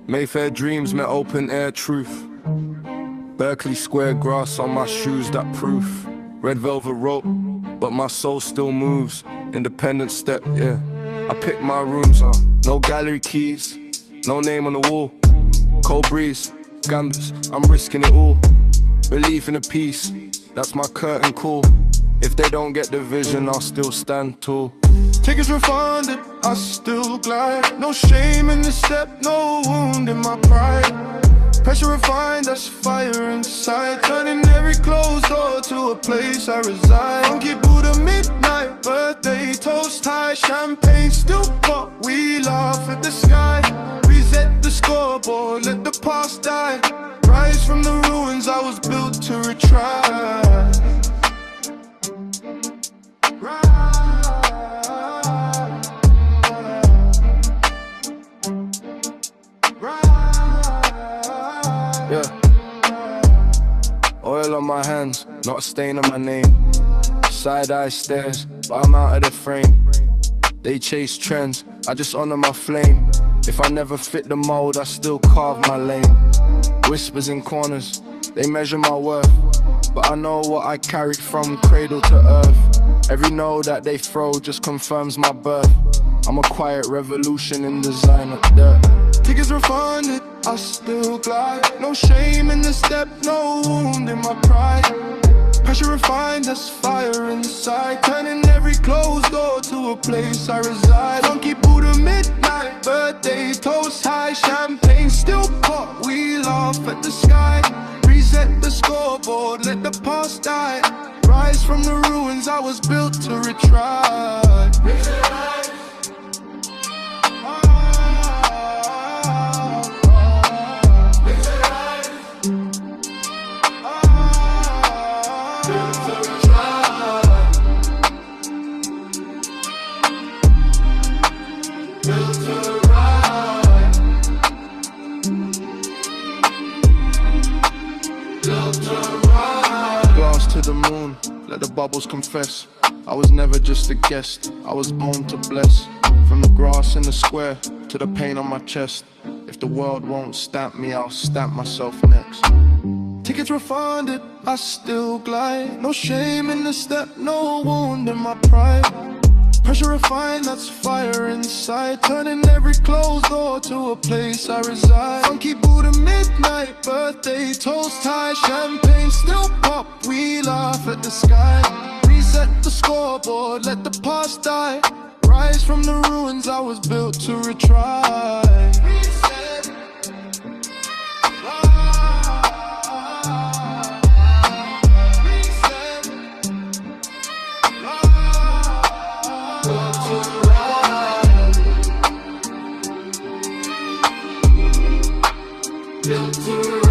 Mayfair dreams met open air truth. Berkeley square grass on my shoes, that proof. Red velvet rope, but my soul still moves. Independent step, yeah. I pick my rooms up. No gallery keys, no name on the wall. Cold breeze, gambits, I'm risking it all. Belief in a peace, that's my curtain call. If they don't get the vision, I'll still stand tall. Tickets refunded, I still glide. No shame in the step, no wound in my pride. Pressure refined, that's fire inside. Turning every closed door to a place I reside. Funky Buddha midnight, birthday toast high. Champagne still pop, we laugh at the sky. Reset the scoreboard, let the past die. Rise from the ruins, I was built to retry. Yeah. Oil on my hands, not a stain on my name. Side-eye stares, but I'm out of the frame. They chase trends, I just honor my flame. If I never fit the mold, I still carve my lane. Whispers in corners, they measure my worth. But I know what I carry from cradle to earth. Every no that they throw just confirms my birth. I'm a quiet revolution in design of dirt. Tickets refunded, I still glide. No shame in the step, no wound in my pride. Pressure refined, that's fire inside. Turning every closed door to a place I reside. Funky Buddha midnight, birthday toast high. Champagne still pop, we laugh at the sky. Reset the scoreboard, let the past die. Rise from the ruins, I was built to retry. Glass to the moon, let the bubbles confess. I was never just a guest, I was born to bless. From the grass in the square to the pain on my chest. If the world won't stamp me, I'll stamp myself next. Tickets refunded, I still glide. No shame in the step, no wound in my pride. Pressure refined, that's fire inside. Turning every closed door to a place I reside. Funky Buddha midnight, birthday toast high. Champagne still pop, we laugh at the sky. Reset the scoreboard, let the past die. Rise from the ruins, I was built to retry. Reset. Built to